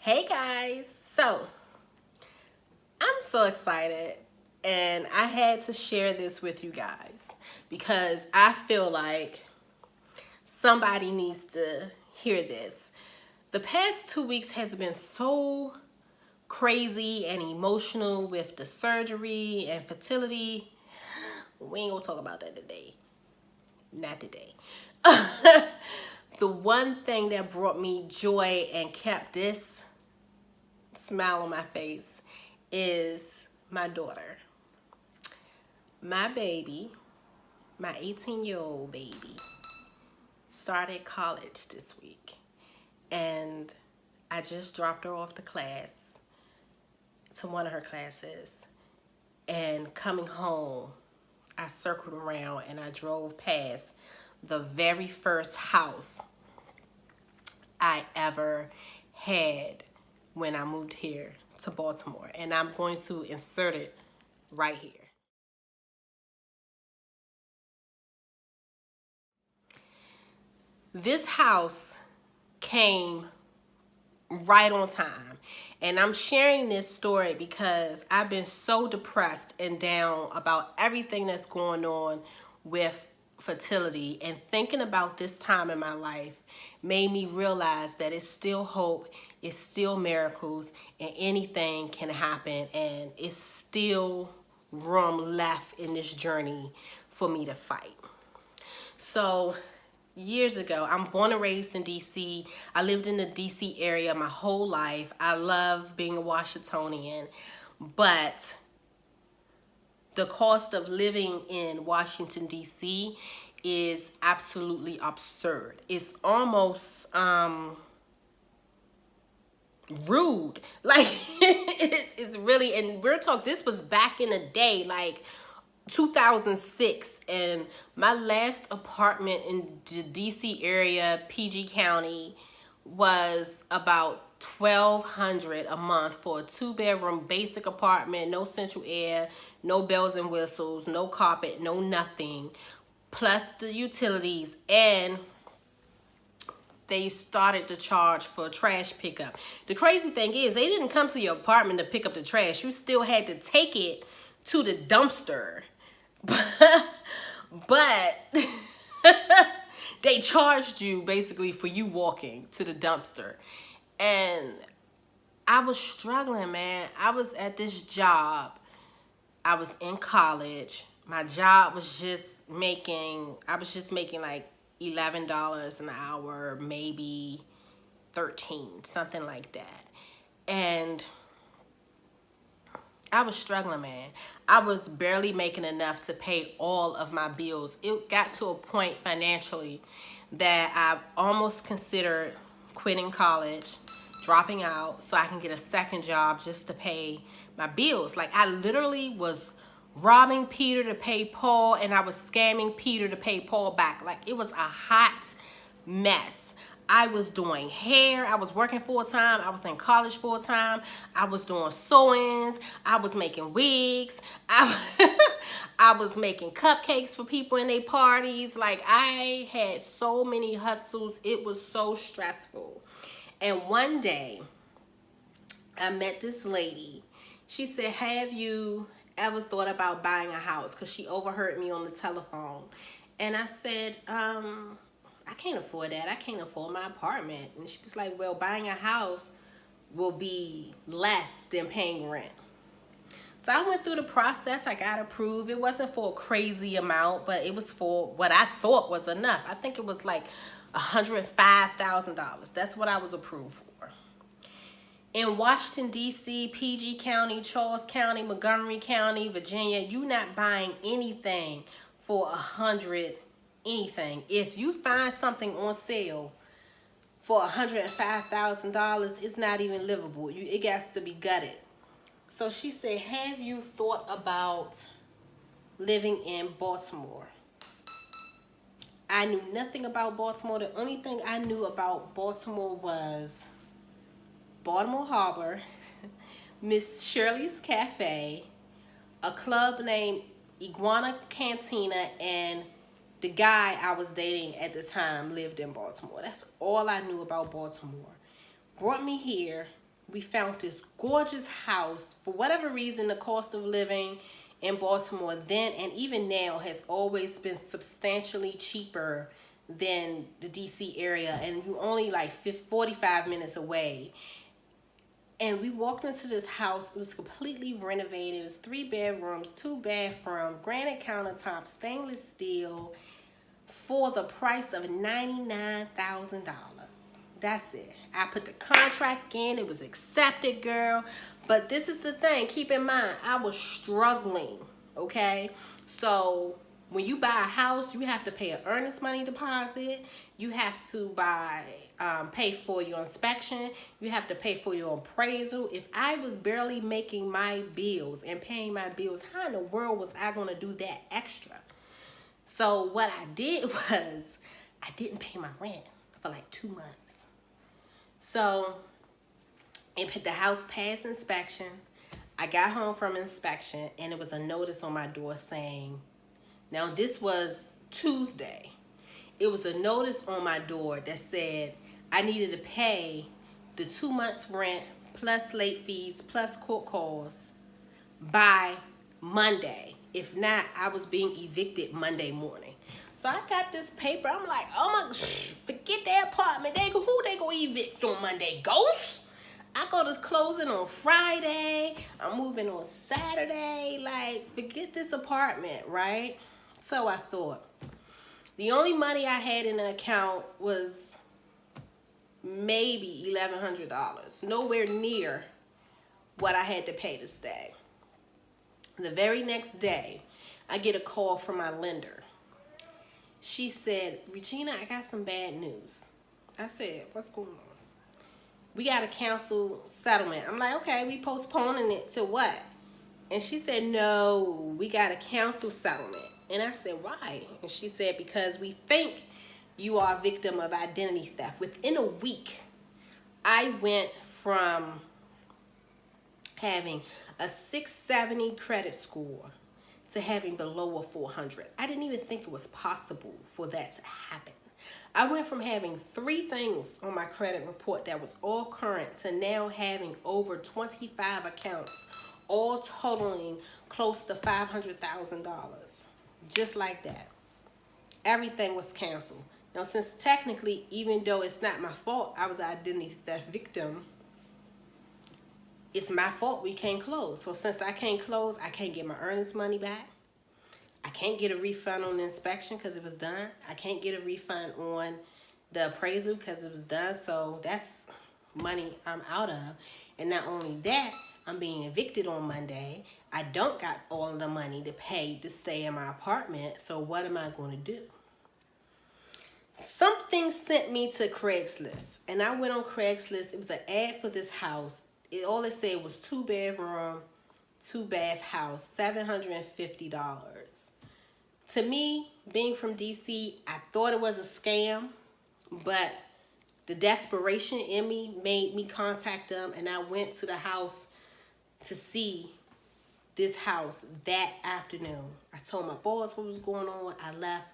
Hey guys, so I'm so excited and I had to share this with you guys because I feel like somebody needs to hear this. The past 2 weeks has been so crazy and emotional with the surgery and fertility. We ain't gonna talk about that today. Not today. The one thing that brought me joy and kept this smile on my face is my daughter. My baby, my 18-year-old baby, started college this week. And I just dropped her off to class, to one of her classes. And coming home, I circled around and I drove past the very first house I ever had when I moved here to Baltimore. And I'm going to insert it right here. This house came right on time. And I'm sharing this story because I've been so depressed and down about everything that's going on with fertility, and thinking about this time in my life made me realize that it's still hope, it's still miracles, and anything can happen, and it's still room left in this journey for me to fight. So years ago, I'm born and raised in DC. I lived in the DC area my whole life. I love being a Washingtonian, but the cost of living in Washington DC is absolutely absurd. It's almost rude. Like it's really, and we're talking, this was back in the day, like 2006, and my last apartment in the DC area, PG County, was about $1,200 a month for a 2-bedroom basic apartment, no central air, no bells and whistles, no carpet, no nothing, plus the utilities. And they started to charge for trash pickup. The crazy thing is, they didn't come to your apartment to pick up the trash. You still had to take it to the dumpster. But they charged you basically for you walking to the dumpster. And I was struggling, man. I was at this job. I was in college. My job was I was just making like $11 an hour, maybe 13, something like that. And I was struggling, man. I was barely making enough to pay all of my bills. It got to a point financially that I almost considered quitting college, dropping out so I can get a second job just to pay my bills. Like, I literally was robbing Peter to pay Paul, and I was scamming Peter to pay Paul back. Like, it was a hot mess. I was doing hair. I was working full-time. I was in college full-time. I was doing sew-ins. I was making wigs. I was making cupcakes for people in their parties. Like, I had so many hustles. It was so stressful. And one day, I met this lady. She said, have you ever thought about buying a house? Because she overheard me on the telephone. And I said, I can't afford that. I can't afford my apartment. And she was like, well, buying a house will be less than paying rent. So I went through the process. I got approved. It wasn't for a crazy amount, but it was for what I thought was enough. I think it was like $105,000. That's what I was approved for. In Washington, D.C., PG County, Charles County, Montgomery County, Virginia, you're not buying anything for anything. If you find something on sale for $105,000, it's not even livable. It has to be gutted. So she said, have you thought about living in Baltimore? I knew nothing about Baltimore. The only thing I knew about Baltimore was Baltimore Harbor, Miss Shirley's Cafe, a club named Iguana Cantina, and the guy I was dating at the time lived in Baltimore. That's all I knew about Baltimore. Brought me here we found this gorgeous house. For whatever reason, the cost of living in Baltimore then and even now has always been substantially cheaper than the DC area, and you only like 45 minutes away. And we walked into this house. It was completely renovated. It was 3 bedrooms, 2 bathrooms, granite countertops, stainless steel, for the price of $99,000. That's it. I put the contract in. It was accepted, girl. But this is the thing. Keep in mind, I was struggling, okay? So when you buy a house, you have to pay an earnest money deposit. You have to pay for your inspection. You have to pay for your appraisal. If I was barely making my bills and paying my bills, how in the world was I going to do that extra? So what I did was I didn't pay my rent for like 2 months. So the house passed inspection. I got home from inspection and it was a notice on my door saying, now this was Tuesday. It was a notice on my door that said I needed to pay the 2 months rent plus late fees plus court costs by Monday. If not, I was being evicted Monday morning. So I got this paper. I'm like, oh my, forget that apartment. Who they gonna evict on Monday? Ghosts? I go to closing on Friday. I'm moving on Saturday. Like, forget this apartment, right? So I thought. The only money I had in the account was maybe $1,100. Nowhere near what I had to pay to stay. The very next day, I get a call from my lender. She said, Regina, I got some bad news. I said, what's going on? We got a council settlement. I'm like, okay, we postponing it to what? And she said, no, we got a council settlement. And I said, why? And she said, because we think you are a victim of identity theft. Within a week, I went from having a 670 credit score to having below a 400. I didn't even think it was possible for that to happen. I went from having 3 things on my credit report that was all current to now having over 25 accounts, all totaling close to $500,000. Just like that. Everything was canceled. Now, since technically, even though it's not my fault, I was an identity theft victim, it's my fault we can't close. So since I can't close, I can't get my earnest money back. I can't get a refund on the inspection because it was done. I can't get a refund on the appraisal because it was done. So that's money I'm out of. And not only that, I'm being evicted on Monday. I don't got all of the money to pay to stay in my apartment. So what am I going to do? Something sent me to Craigslist. And I went on Craigslist. It was an ad for this house. All it said was 2 bedroom, 2 bath house, $750. To me, being from DC, I thought it was a scam, but the desperation in me made me contact them, and I went to the house to see this house that afternoon. I told my boss what was going on. I left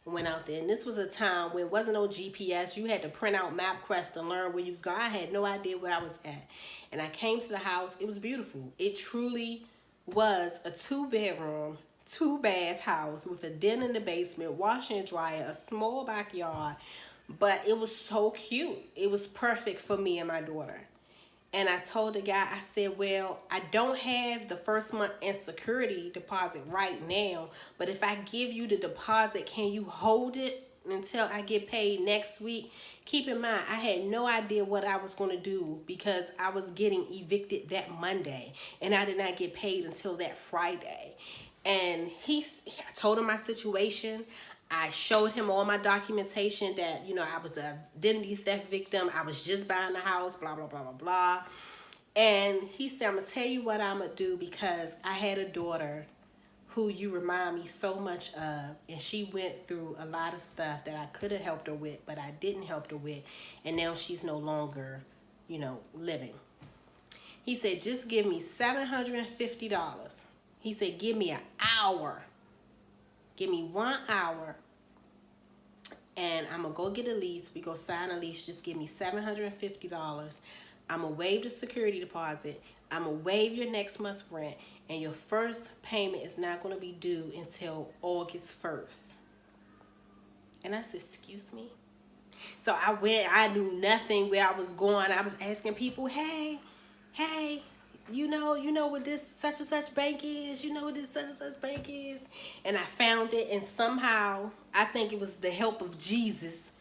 and went out there, and this was a time when it wasn't no GPS. You had to print out MapQuest to learn where you was going. I had no idea where I was at, and I came to the house. It was beautiful. It truly was a 2 bedroom, 2 bath house with a den in the basement, washer and dryer, a small backyard, but it was so cute. It was perfect for me and my daughter. And I told the guy, I said, well, I don't have the first month in security deposit right now, but if I give you the deposit, can you hold it until I get paid next week? Keep in mind, I had no idea what I was going to do because I was getting evicted that Monday, and I did not get paid until that Friday. And I told him my situation. I showed him all my documentation that, you know, I was the identity theft victim. I was just buying the house, blah, blah, blah, blah, blah. And he said, I'm going to tell you what I'm going to do because I had a daughter who you remind me so much of. And she went through a lot of stuff that I could have helped her with, but I didn't help her with. And now she's no longer, you know, living. He said, just give me $750. He said, give me an hour. Give me 1 hour. And I'm going to go get a lease. We go sign a lease. Just give me $750. I'm going to waive the security deposit. I'm going to waive your next month's rent. And your first payment is not going to be due until August 1st. And I said, excuse me? So I went, I knew nothing where I was going. I was asking people, hey, you know what this such and such bank is? You know what this such and such bank is? And I found it, and somehow, I think it was the help of Jesus,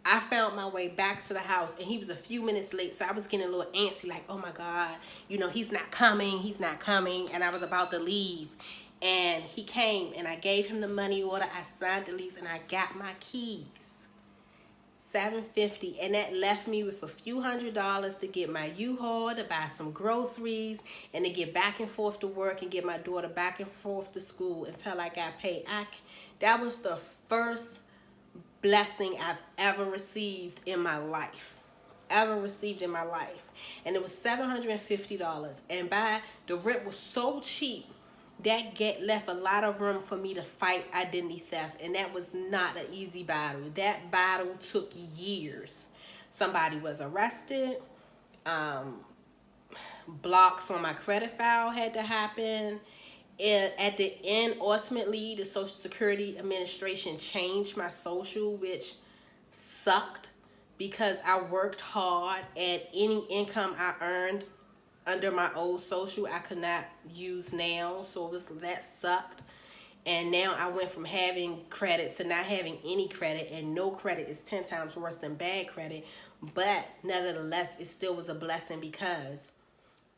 I found my way back to the house, and he was a few minutes late, so I was getting a little antsy, like, oh my God, he's not coming, and I was about to leave. And he came, and I gave him the money order, I signed the lease, and I got my keys. $750, and that left me with a few $100s to get my U-Haul, to buy some groceries, and to get back and forth to work and get my daughter back and forth to school until I got paid. That was the first blessing I've ever received in my life. And it was $750, and the rent was so cheap that left a lot of room for me to fight identity theft, and that was not an easy battle. That battle took years. Somebody was arrested. Blocks on my credit file had to happen. And at the end, ultimately, the Social Security Administration changed my social, which sucked because I worked hard, and any income I earned under my old social I could not use now, so that sucked. And now I went from having credit to not having any credit, and no credit is 10 times worse than bad credit. But nevertheless, it still was a blessing, because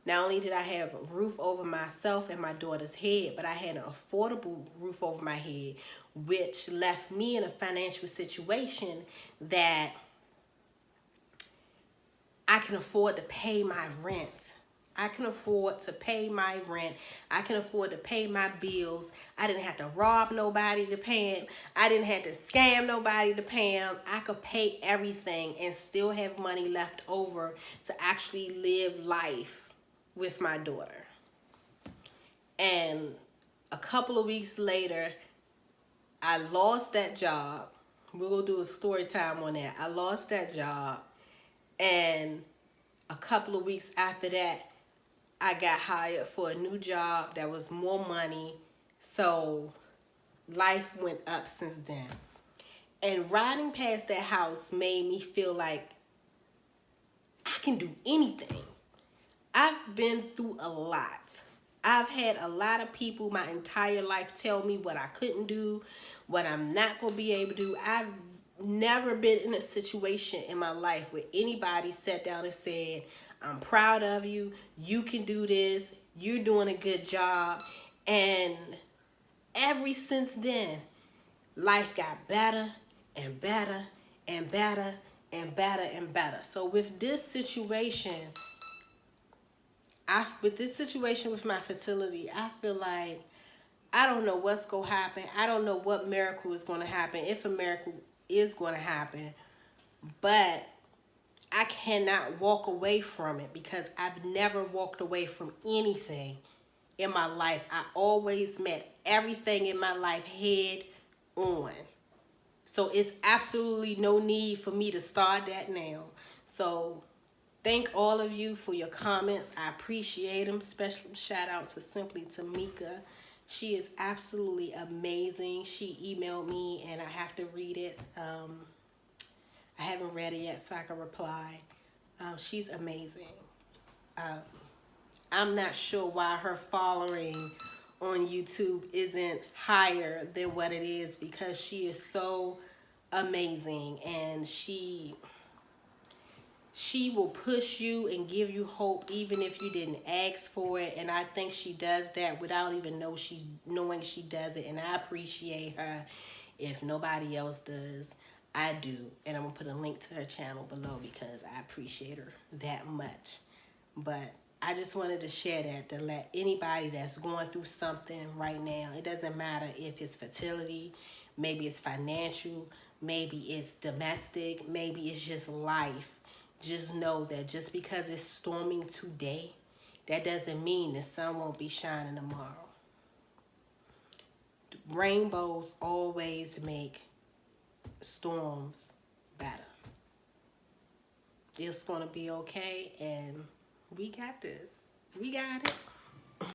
not only did I have a roof over myself and my daughter's head, but I had an affordable roof over my head, which left me in a financial situation that I can afford to pay my rent. I can afford to pay my rent. I can afford to pay my bills. I didn't have to rob nobody to pay them. I didn't have to scam nobody to pay them. I could pay everything and still have money left over to actually live life with my daughter. And a couple of weeks later, I lost that job. We're going to do a story time on that. I lost that job. And a couple of weeks after that, I got hired for a new job that was more money. So life went up since then. And riding past that house made me feel like I can do anything. I've been through a lot. I've had a lot of people my entire life tell me what I couldn't do, what I'm not going to be able to do. I've never been in a situation in my life where anybody sat down and said, I'm proud of you. You can do this. You're doing a good job. And ever since then, life got better and better and better and better and better. So with this situation, with my fertility, I feel like I don't know what's going to happen. I don't know what miracle is going to happen, if a miracle is going to happen. But I cannot walk away from it, because I've never walked away from anything in my life. I always met everything in my life head on. So it's absolutely no need for me to start that now. So thank all of you for your comments. I appreciate them. Special shout out to Simply Tamika. She is absolutely amazing. She emailed me and I have to read it. I haven't read it yet, so I can reply. She's amazing. I'm not sure why her following on YouTube isn't higher than what it is, because she is so amazing, and she will push you and give you hope even if you didn't ask for it. And I think she does that without even knowing she does it, and I appreciate her. If nobody else does, I do. And I'm going to put a link to her channel below because I appreciate her that much. But I just wanted to share that, to let anybody that's going through something right now, it doesn't matter if it's fertility, maybe it's financial, maybe it's domestic, maybe it's just life. Just know that just because it's storming today, that doesn't mean the sun won't be shining tomorrow. Rainbows always make storms better. It's going to be okay, and we got this. We got it.